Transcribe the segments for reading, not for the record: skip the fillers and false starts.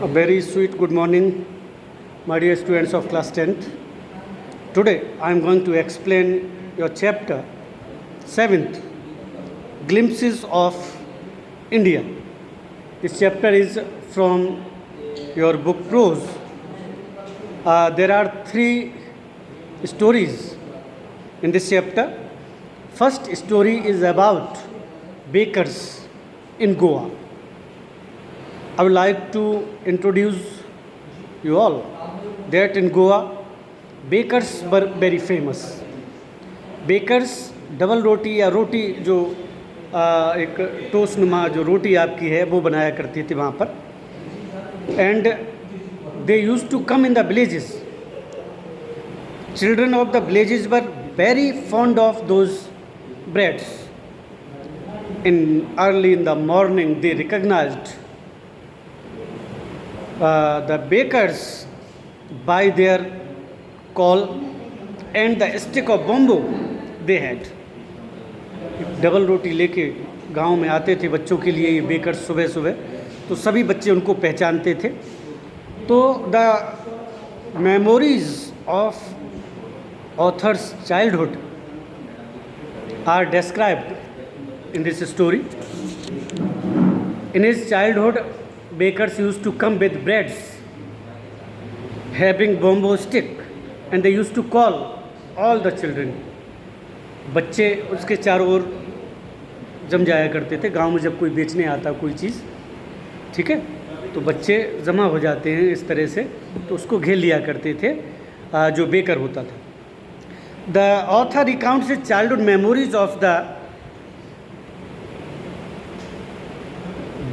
A very sweet good morning, my dear students of class 10th. Today I am going to explain your chapter 7th, Glimpses of India. This chapter is from your book Prose. There are 3 stories in this chapter. First story is about bakers in Goa. I would like to introduce you all that in Goa, bakers were very famous. Bakers double रोटी या रोटी जो एक toast नुमा जो रोटी आपकी है वो बनाया करती थी वहाँ पर. And they use to come in the villages. Children of the villages were very fond of those breads. In early in the morning they recognised the bakers by their call and the stick of bamboo they had. Double रोटी लेके गांव में आते थे बच्चों के लिए ये बेकर सुबह सुबह, तो सभी बच्चे उनको पहचानते थे. तो the memories of authors childhood are described in this story. In his childhood bakers used to come with breads having bamboo stick and they used to call all the children. बच्चे उसके चारों ओर जम जाया करते थे. गांव में जब कोई बेचने आता कोई चीज़, ठीक है, तो बच्चे जमा हो जाते हैं इस तरह से, तो उसको घेर लिया करते थे जो बेकर होता था. The author recounts his childhood memories of the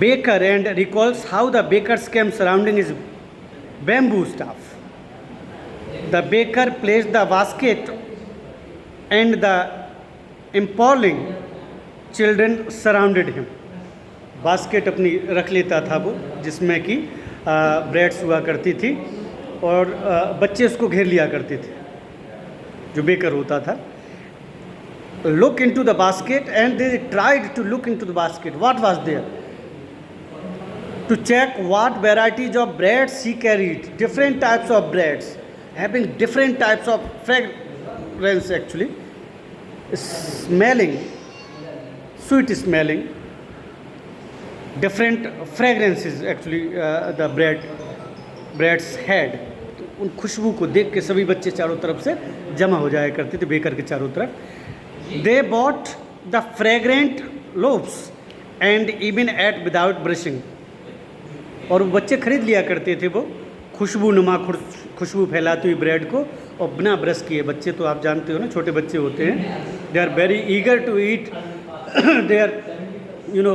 baker and recalls how the bakers came surrounding his bamboo staff. The baker placed the basket and the imploring children surrounded him. Basket अपनी रख लेता था वो जिसमें कि breads हुआ करती थी और बच्चे उसको घेर लिया करते थे जो बेकर होता था. Look into the basket and they tried to look into the basket. What was there? To check what varieties of breads he carried. Different types of breads having different types of fragrance, actually smelling, sweet smelling, different fragrances actually the breads had. उन खुशबू को देख के सभी बच्चे चारों तरफ से जमा हो जाया करते थे बेकर के चारों तरफ. They bought the fragrant loaves and even ate without brushing. और बच्चे खरीद लिया करते थे वो खुशबू नुमा खुशबू फैलाती हुई ब्रेड को और बिना ब्रश किए. बच्चे तो आप जानते हो ना, छोटे बच्चे होते हैं, they are very eager to eat. They are you know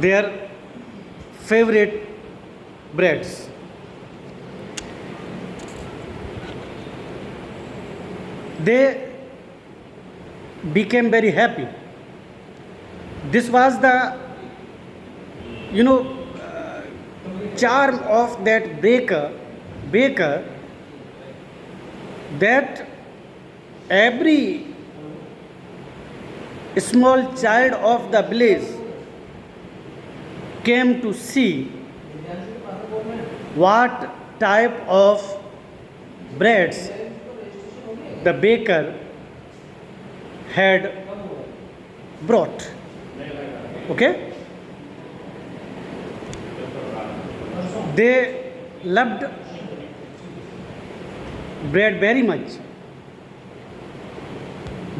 they are favourite breads. They became very happy. This was the charm of that baker that every small child of the village came to see what type of breads the baker had brought. Okay, they loved bread very much.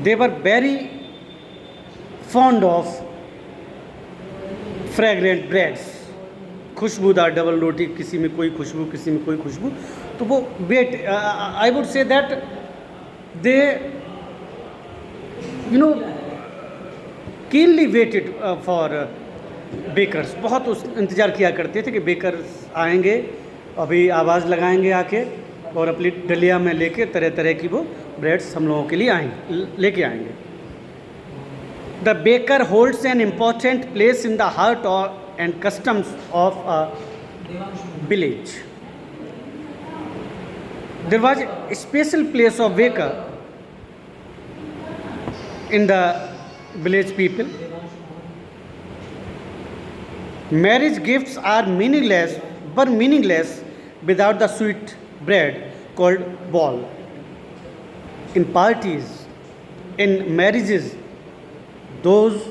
They were very fond of fragrant breads. खुशबूदार double रोटी, किसी में कोई खुशबू किसी में कोई खुशबू. तो वो wait, I would say that they keenly waited for bakers. बहुत उस इंतज़ार किया करते थे कि बेकर्स आएंगे, अभी आवाज़ लगाएंगे आके और अपनी डलिया में लेके तरह तरह की वो ब्रेड्स हम लोगों के लिए लेके आएंगे. The baker holds an important place in the heart and customs of a village. There was a special place of baker in the village people. Marriage gifts are meaningless without the sweet bread called ball. In parties, in marriages, those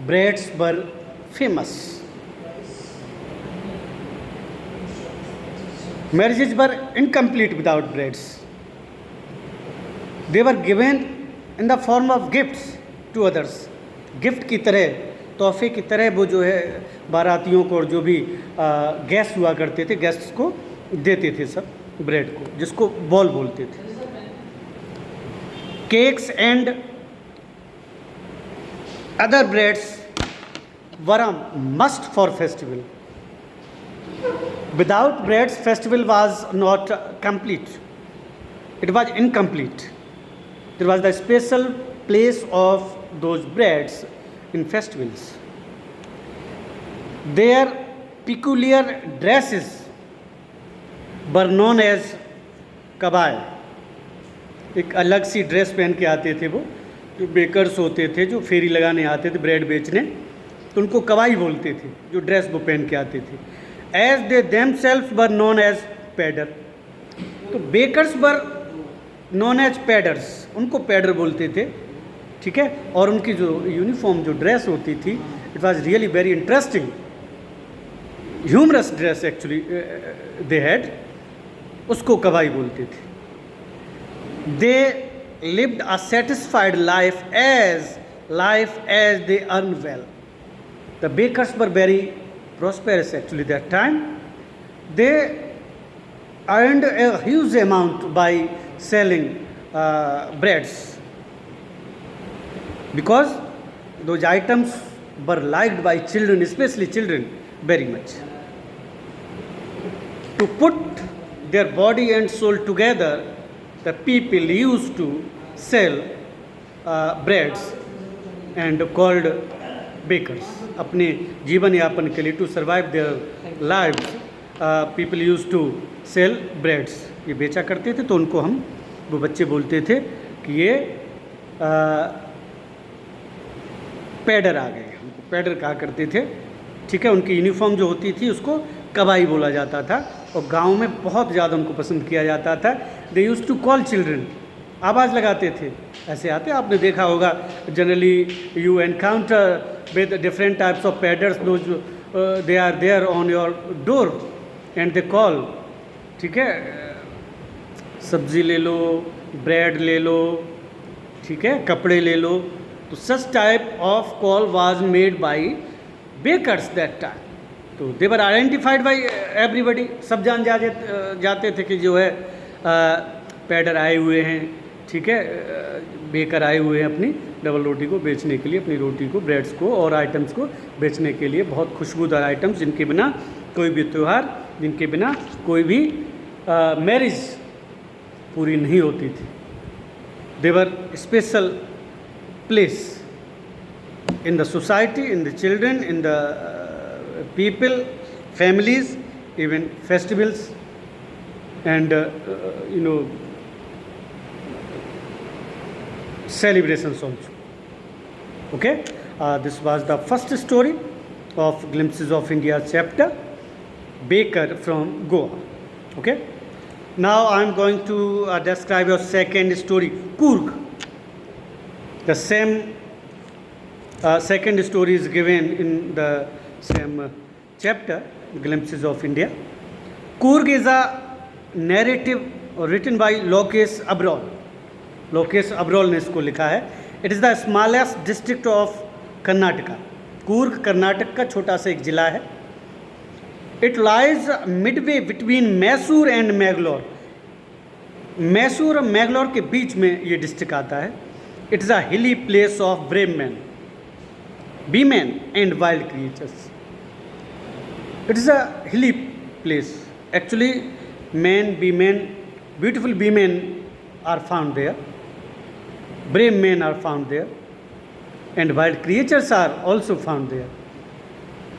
breads were famous. Marriages were incomplete without breads. They were given in the form of gifts to others. Gift की तरह, तोहफे की तरह वो जो है बारातियों को और जो भी गेस्ट हुआ करते थे, गेस्ट्स को देते थे सब ब्रेड को, जिसको बॉल बोलते थे. Cakes and other breads were a must for festival. Without breads, festival was not complete. It was incomplete. There was the special place of those breads in festivals. Their peculiar dresses were known as कबाय. एक अलग सी dress पहन के आते थे वो, जो bakers होते थे, जो फेरी लगाने आते थे ब्रेड बेचने, तो उनको कबाई बोलते थे, जो ड्रेस वो पहन के आते थे. As they themselves were known as pader. तो bakers were known as Padres, उनको पैडर बोलते थे. ठीक है. और उनकी जो यूनिफॉर्म जो ड्रेस होती थी, it was really very interesting, humorous dress actually they had, उसको कबाई बोलते थे. They lived a satisfied life as they earn well. The bakers were very prosperous actually that time. They earned a huge amount by selling breads, because those items were liked by children, especially children, very much. To put their body and soul together, the people used to sell breads and called bakers. अपने जीवन यापन के लिए, to survive their lives, people use to sell breads. ये बेचा करते थे, तो उनको हम, वो बच्चे बोलते थे कि ये पैडर आ गए, हमको पैडर कहा करते थे. ठीक है. उनकी यूनिफॉर्म जो होती थी उसको कबाई बोला जाता था, और गांव में बहुत ज़्यादा उनको पसंद किया जाता था. दे यूज टू कॉल चिल्ड्रन, आवाज़ लगाते थे, ऐसे आते. आपने देखा होगा, generally you encounter with different types of peddlers, those they are there on your door and they call. ठीक है. सब्जी ले लो, ब्रेड ले लो, ठीक है, कपड़े ले लो. तो such type of call was made by bakers that time. तो they were identified by everybody. सब जाते थे कि जो है पैडर आए हुए हैं. ठीक है. बेकर आए हुए हैं अपनी डबल रोटी को बेचने के लिए, अपनी रोटी को, ब्रेड्स को और आइटम्स को बेचने के लिए. बहुत खुशबूदार आइटम्स, जिनके बिना कोई भी त्यौहार, जिनके बिना कोई भी मैरिज पूरी नहीं होती थी. They were special place in the society, in the children, in the people, families, even festivals and celebrations also. Okay. This was the first story of Glimpses of India chapter, Baker from Goa. Okay. Now I am going to describe your second story, Coorg. The same second story is given in the same chapter, Glimpses of India. Coorg is a narrative written by Lokesh Abrol. Lokesh Abrol ने इसको लिखा है. It is the smallest district of Karnataka. Coorg Karnataka का छोटा सा एक ज़िला है. It lies Midway between Mysore and Mangalore. Mysore और मैंगलोर के बीच में ये डिस्ट्रिक्ट आता है. It is a hilly place of brave man, women and wild creatures. It is a hilly place. Actually man, women, beautiful women are found there, brave men are found there, and wild creatures are also found there.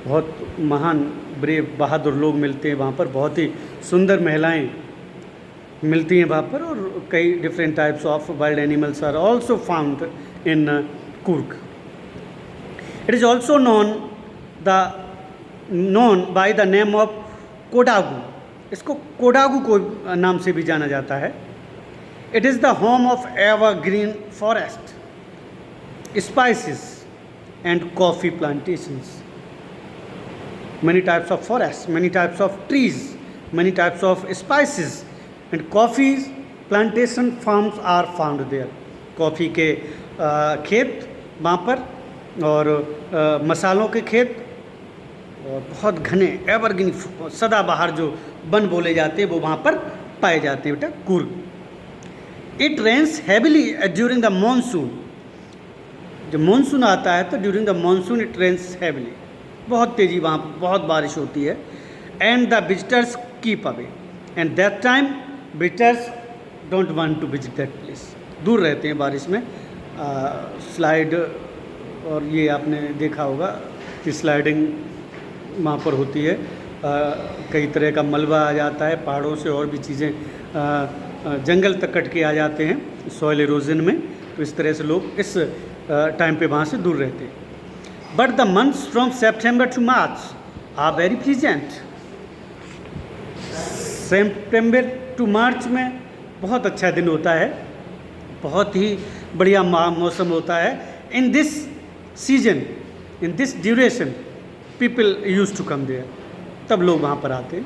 बहुत महान, brave, बहादुर लोग मिलते हैं वहाँ पर. बहुत ही सुंदर महिलाएं मिलती हैं वहाँ पर, और कई different types of wild animals are also found in Coorg. It is also known by the name of Kodagu. इसको कोडागू को नाम से भी जाना जाता है. It is the home of evergreen forest, spices and coffee plantations. many types of forests, many types of trees, many types of spices and coffee plantation farms are found there. Coffee के खेत वहाँ पर, और मसालों के खेत, और बहुत घने एवरग्रीन सदाबहार जो वन बोले जाते हैं वो वहाँ पर पाए जाते हैं बेटा Coorg. It rains heavily during the monsoon. जब मानसून आता है तो during the monsoon it rains heavily, बहुत तेज़ी वहाँ बहुत बारिश होती है. And the visitors keep away, and that time visitors don't want to visit that place. दूर रहते हैं बारिश में. स्लाइड, और ये आपने देखा होगा कि स्लाइडिंग वहाँ पर होती है. कई तरह का मलबा आ जाता है पहाड़ों से, और भी चीज़ें जंगल तक कट के आ जाते हैं सॉइल इरोजन में. तो इस तरह से लोग इस टाइम पे वहाँ से दूर रहते हैं. But the months from September to March are very pleasant. सितंबर टू मार्च में बहुत अच्छा दिन होता है, बहुत ही बढ़िया मौसम होता है. In this season, in this duration people use to come there, तब लोग वहाँ पर आते हैं.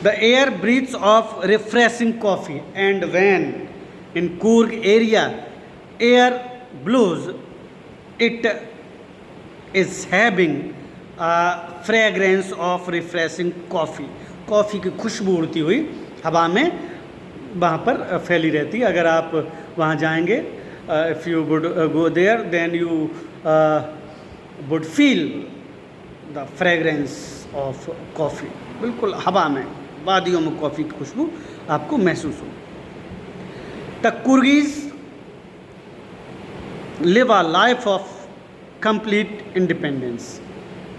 The air breathes of refreshing coffee, and when in Coorg area air blows it is having fragrance of refreshing coffee. Coffee की खुशबू उड़ती हुई हवा में वहाँ पर फैली रहती है. अगर आप वहाँ जाएंगे, if you would go there then you would feel the fragrance of coffee. बिल्कुल हवा में, वादियों में कॉफ़ी की खुशबू आपको महसूस हो. The Coorgis live a life of complete independence.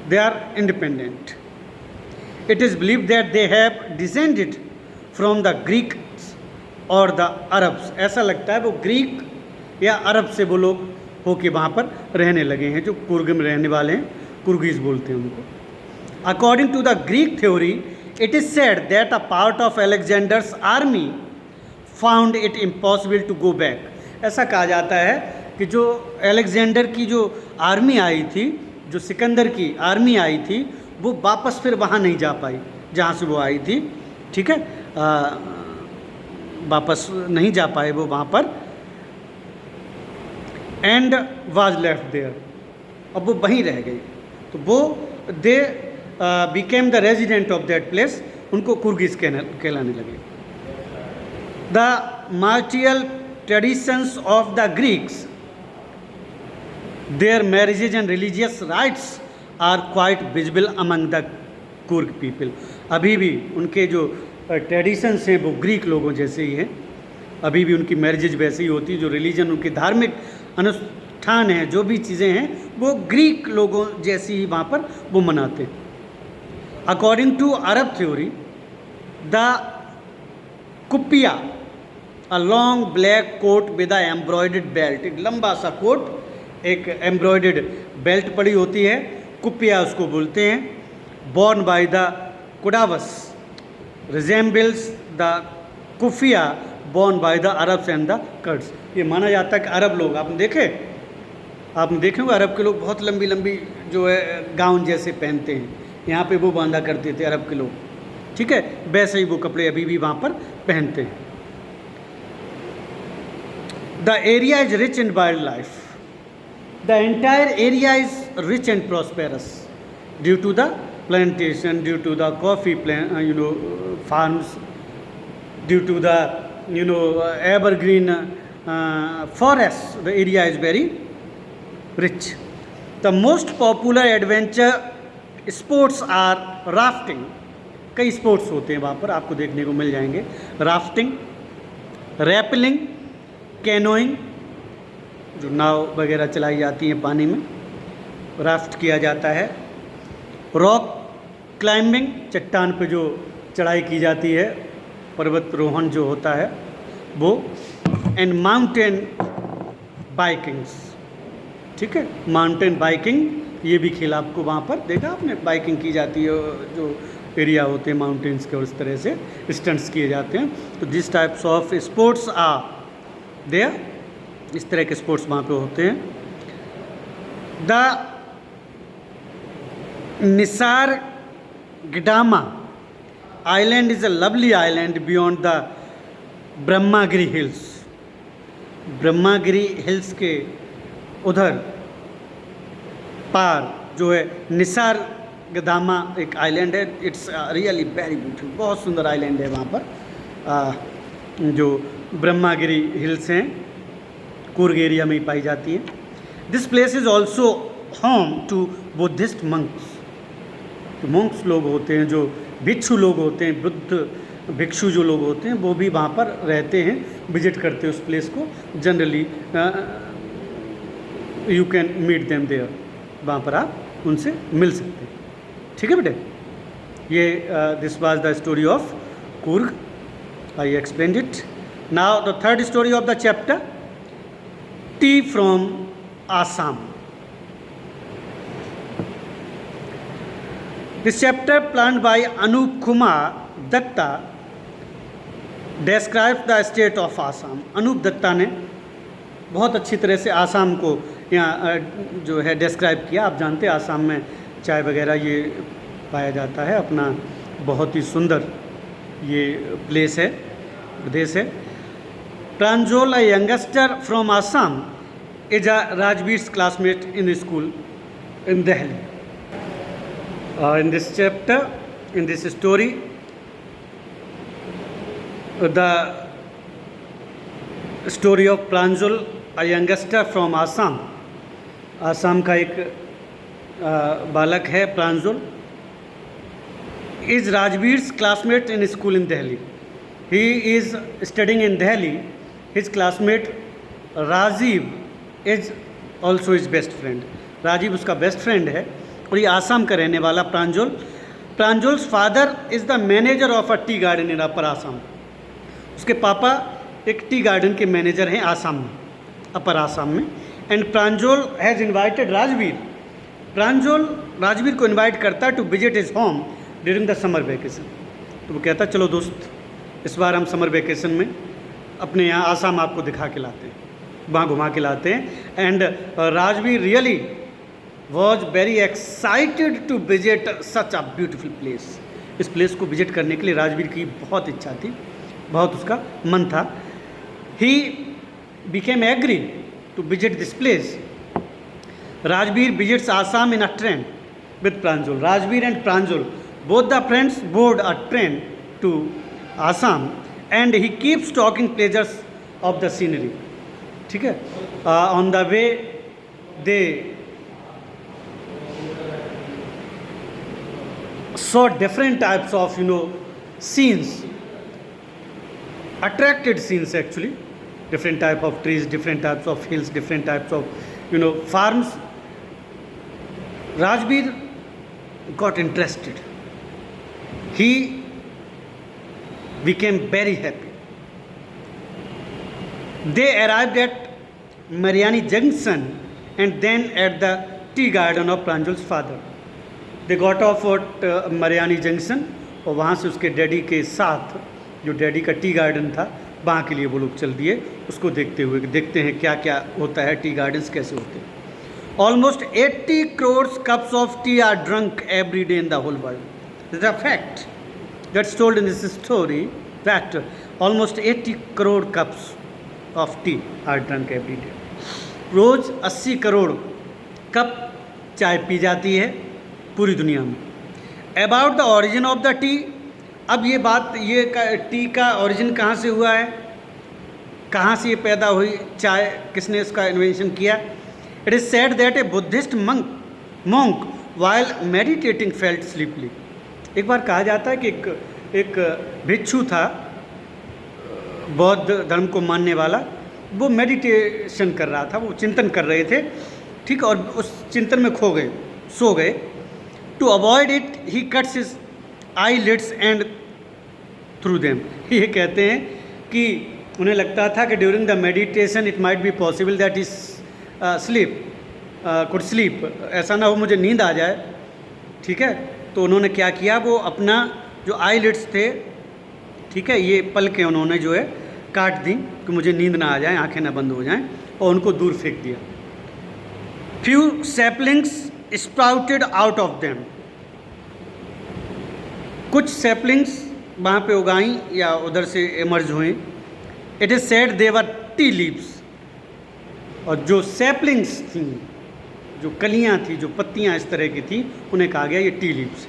They are independent. It is believed that they have descended from the Greeks or the Arabs. ऐसा लगता है वो ग्रीक या अरब से वो लोग होके वहाँ पर रहने लगे हैं, जो कुर्ग में रहने वाले हैं, कुर्गीज बोलते हैं उनको. According to the Greek theory, it is said that a part of Alexander's army found it impossible to go back. ऐसा कहा जाता है कि जो अलेक्जेंडर की जो आर्मी आई थी, जो सिकंदर की आर्मी आई थी, वो वापस फिर वहाँ नहीं जा पाई जहाँ से वो आई थी. ठीक है, वापस नहीं जा पाए वो वहाँ पर. एंड वाज लेफ्ट देयर, अब वो वहीं रह गई. तो वो they became the resident of that place, उनको कुर्गिस कहलाने लगे. The martial traditions of the Greeks, their marriages and religious rites are quite visible among the Kurg people. अभी भी उनके जो ट्रेडिशंस हैं वो ग्रीक लोगों जैसे ही हैं. अभी भी उनकी मैरिजेज वैसे ही होती है. जो रिलीजन, उनके धार्मिक अनुष्ठान हैं, जो भी चीज़ें हैं, वो ग्रीक लोगों जैसी ही वहाँ पर वो मनाते हैं. According to Arab theory, the kupya, a long black coat with a embroidered belt, एक लंबा सा कोट, एक एम्ब्रॉयडर्ड बेल्ट पड़ी होती है, कुपिया उसको बोलते हैं. Born by the Kodavas resembles the kufiya born by the Arabs and the Kurds. ये माना जाता है कि अरब लोग, आपने देखे होंगे अरब के लोग बहुत लंबी लंबी जो है गाउन जैसे पहनते हैं, यहाँ पे वो बांधा करते थे अरब के लोग. ठीक है, वैसे ही वो कपड़े अभी भी वहाँ पर पहनते हैं. The area is rich in wild life. The entire area is rich and prosperous due to the plantation, due to the coffee farms, due to the evergreen forests. The area is very rich. The most popular adventure sports are rafting. कई sports होते हैं वहाँ पर, आपको देखने को मिल जाएंगे. Rafting, rappelling, canoeing, जो नाव वगैरह चलाई जाती हैं पानी में, राफ्ट किया जाता है. रॉक क्लाइंबिंग, चट्टान पे जो चढ़ाई की जाती है पर्वतारोहण जो होता है वो, एंड माउंटेन बाइकिंग्स, ठीक है, माउंटेन बाइकिंग, ये भी खेल आपको वहाँ पर देखा आपने, बाइकिंग की जाती है, जो एरिया होते हैं माउंटेन्स के और इस तरह से स्टंट्स किए जाते हैं। तो this types of sports are there, इस तरह के स्पोर्ट्स वहाँ पे होते हैं। The Nisargadhama island is a lovely island beyond the Brahmagiri hills. Brahmagiri hills के उधर पार जो है निसर्गधाम एक आइलैंड है, इट्स रियली वेरी ब्यूटीफुल, बहुत सुंदर आइलैंड है वहाँ पर, जो ब्रह्मागिरी हिल्स हैं, कूर्ग एरिया में ही पाई जाती है। This place is also home to Buddhist monks. तो मंक्स लोग होते हैं, जो भिक्षु लोग होते हैं, बुद्ध भिक्षु जो लोग होते हैं, वो भी वहाँ पर रहते हैं, विजिट करते हैं उस प्लेस को। Generally you can meet them there, वहाँ पर आप उनसे मिल सकते हैं, ठीक है बेटे। ये this was the story of Coorg, I explained it. Now the third story of the chapter, T from Assam. This chapter planned by Anup Kumar Datta describes the state of Assam. Anup Dutta ने बहुत अच्छी तरह से आसाम को यहाँ जो है डिस्क्राइब किया। आप जानते हैं आसाम में चाय वगैरह ये पाया जाता है, अपना बहुत ही सुंदर ये प्लेस है, प्रदेश है। Pranjol, a youngster from Assam, is a Rajveer's classmate in school in Delhi. In this chapter, in this story, the story of Pranjul, a youngster from Assam. Assam का एक बालक है Pranjul, is Rajveer's classmate in school in Delhi. He is studying in Delhi. His classmate Rajiv is also his best friend. Rajiv उसका best friend है और ये आसाम का रहने वाला Pranjal. Pranjal's father is the manager of a tea garden in upper Assam. उसके पापा एक टी गार्डन के मैनेजर हैं आसाम में, अपर आसाम में। And Pranjal has invited Rajveer. Pranjal Rajveer को इन्वाइट करता है to visit his home during the summer vacation. तो वो कहता चलो दोस्त, इस बार हम समर वेकेशन में अपने यहाँ आसाम आपको दिखा के लाते हैं, वहाँ घुमा के लाते हैं। And Rajveer really was very excited to visit such a beautiful place. इस प्लेस को विजिट करने के लिए राजवीर की बहुत इच्छा थी, बहुत उसका मन था। He became agree to visit this place. Rajveer visits Assam in a train with Pranjal. Rajveer and Pranjal both the friends board a train to Assam and he keeps talking pleasures of the scenery. ठीक है, on the way they saw different types of scenes, attracted scenes actually, different type of trees, different types of hills, different types of farms. Rajveer got interested. He became very happy. They arrived at Mariani Junction and then at the tea garden of Pranjal's father. They got off at Mariani Junction और वहाँ से उसके daddy के साथ, जो daddy का tea garden था, वहाँ के लिए वो लोग चल दिए, उसको देखते हुए। देखते हैं क्या क्या होता है, टी गार्डन्स कैसे होते हैं। Almost 80 crores cups of tea are drunk every day in the whole world. This is a fact that's told in this story, that almost 80 crore cups of tea are drunk every day. रोज़ 80 crore cup चाय पी जाती है पूरी दुनिया में। About the origin of the tea, अब ये बात, ये टी का ओरिजिन कहाँ से हुआ है, कहाँ से ये पैदा हुई चाय, किसने इसका इन्वेंशन किया। It is said that a Buddhist monk while meditating felt sleepy. एक बार कहा जाता है कि एक भिक्षु था, बौद्ध धर्म को मानने वाला, वो मेडिटेशन कर रहा था, वो चिंतन कर रहे थे, ठीक, और उस चिंतन में खो गए, सो गए। To avoid it he cuts his eyelids and through them. ये कहते हैं कि उन्हें लगता था कि during the meditation it might be possible that is sleep could sleep, ऐसा ना हो मुझे नींद आ जाए, ठीक है। तो उन्होंने क्या किया, वो अपना जो आईलिड्स थे, ठीक है, ये पलकें उन्होंने जो है काट दी कि मुझे नींद ना आ जाए, आंखें ना बंद हो जाएं, और उनको दूर फेंक दिया। Few saplings sprouted out of them, कुछ सैपलिंग्स वहाँ पे उगाई या उधर से इमर्ज हुई। It is said they were tea leaves, और जो सैपलिंग्स थी, जो कलियाँ थी, जो पत्तियाँ इस तरह की थी, उन्हें कहा गया ये tea leaves.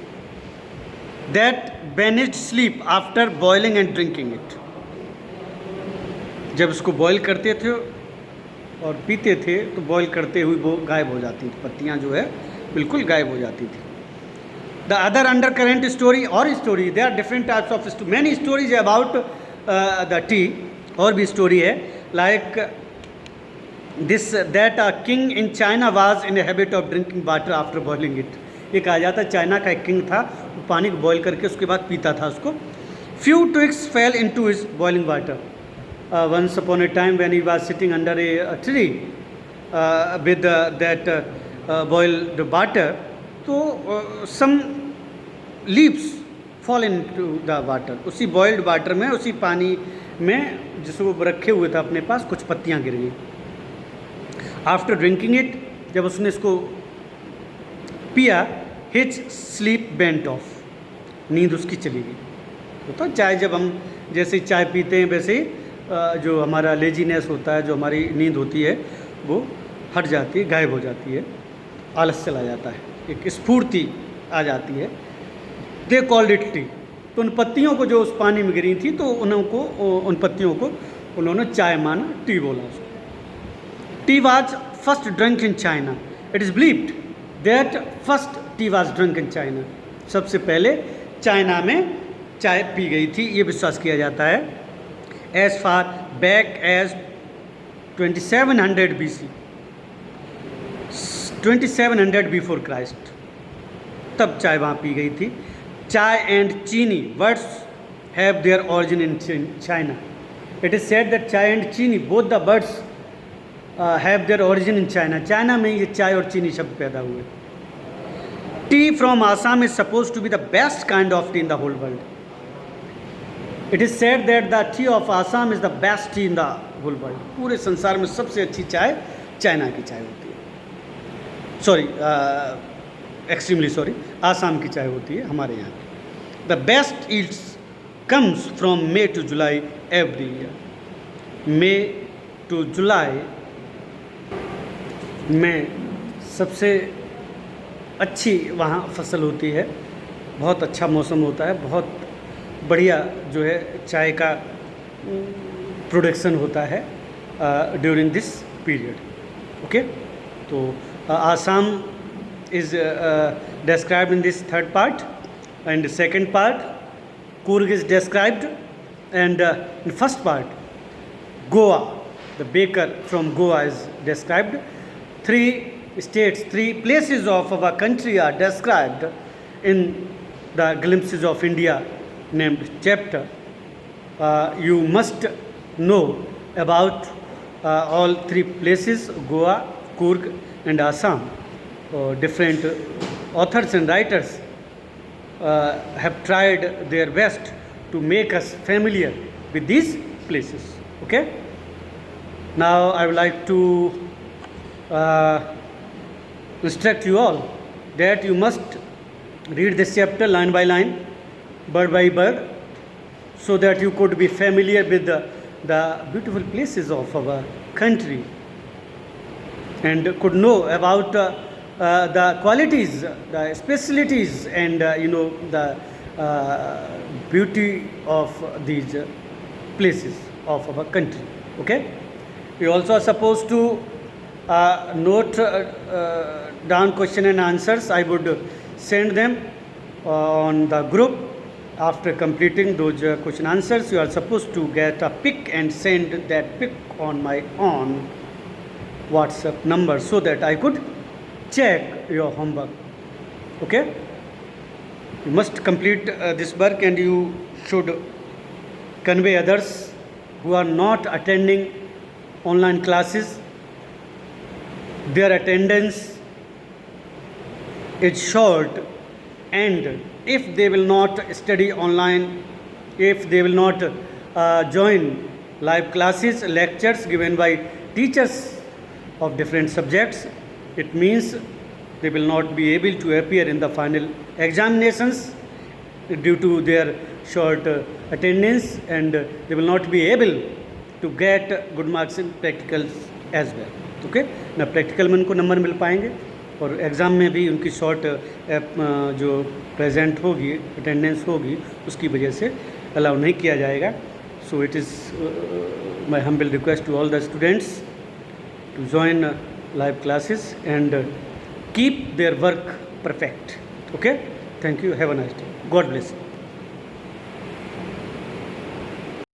That banished sleep after boiling and drinking it, जब इसको बॉयल करते थे और पीते थे तो बॉयल करते हुए वो गायब हो जाती थी, पत्तियाँ जो है बिल्कुल गायब हो जाती थी। The other undercurrent story, और story, they are different types of many stories about the tea, और भी स्टोरी है, like this that a king in China was in a habit of drinking water after boiling it. ये कहा जाता है China का एक किंग था, वो पानी को बॉयल करके उसके बाद पीता था उसको। Few twigs fell into his boiling water once upon a time when he was sitting under a tree with that boiled water, तो some leaves fall into the water, उसी बॉइल्ड वाटर में, उसी पानी में जिसको वो रखे हुए था अपने पास, कुछ पत्तियाँ गिर गई। आफ्टर ड्रिंकिंग इट, जब उसने इसको पिया, हिज स्लीप बेंट ऑफ, नींद उसकी चली गई। तो चाय, जब हम जैसे चाय पीते हैं वैसे ही जो हमारा लेजीनेस होता है, जो हमारी नींद होती है, वो हट जाती है, गायब हो जाती है, आलस चला जाता है, एक स्फूर्ति आ जाती है। दे कॉल्ड इट टी, तो उन पत्तियों को जो उस पानी में गिरी थी, तो उन पत्तियों को उन्होंने चाय माना, टी बोला उसको। Tea was first drunk in China, it is believed that first tea was drunk in China, सबसे पहले चाइना में चाय पी गई थी, ये विश्वास किया जाता है। As far back as 2700 BC, 2700 before Christ, तब चाय वहाँ पी गई थी। Chai and chini words have their origin in China. It is said that chai and chini both the words have their origin in China, China में ये चाय और चीनी शब्द पैदा हुए। Tea from Assam is suppose to be the best kind of tea in the whole world. It is said that the tea of Assam is the best tea in the whole world, पूरे संसार में सबसे अच्छी चाय चाइना की चाय होती है, सॉरी एक्सट्रीमली सॉरी, आसाम की चाय होती है हमारे यहाँ की। The best yields comes from May to July every year, May to July में सबसे अच्छी वहाँ फसल होती है, बहुत अच्छा मौसम होता है, बहुत बढ़िया जो है चाय का प्रोडक्शन होता है ड्यूरिंग दिस पीरियड। ओके, तो Assam is described in this third part, and the second part Coorg is described, and in first part Goa, the baker from Goa is described. Three states, three places of our country are described in the Glimpses of India named chapter. You must know about all three places, Goa, Coorg and Assam. Different authors and writers have tried their best to make us familiar with these places. Okay, now I would like to instruct you all that you must read this chapter line by line, bird by bird, so that you could be familiar with the beautiful places of our country and could know about the qualities, the specialties, and the beauty of these places of our country. Okay, we also are supposed to note down question and answers. I would send them on the group. After completing those question answers, you are supposed to get a pic and send that pic on my own WhatsApp number so that I could check your homework. Okay, you must complete this work, and you should convey others who are not attending online classes their attendance is short, and if they will not study online, if they will not join live classes, lectures given by teachers of different subjects, it means they will not be able to appear in the final examinations due to their short attendance, and they will not be able to get good marks in practicals as well. Okay ना practical में उनको number मिल पाएंगे और exam में भी उनकी short जो present होगी, अटेंडेंस होगी, उसकी वजह से अलाउ नहीं किया जाएगा. So it is my humble request to all the students to join live classes and keep their work perfect. Okay, thank you, have a nice day, God bless you.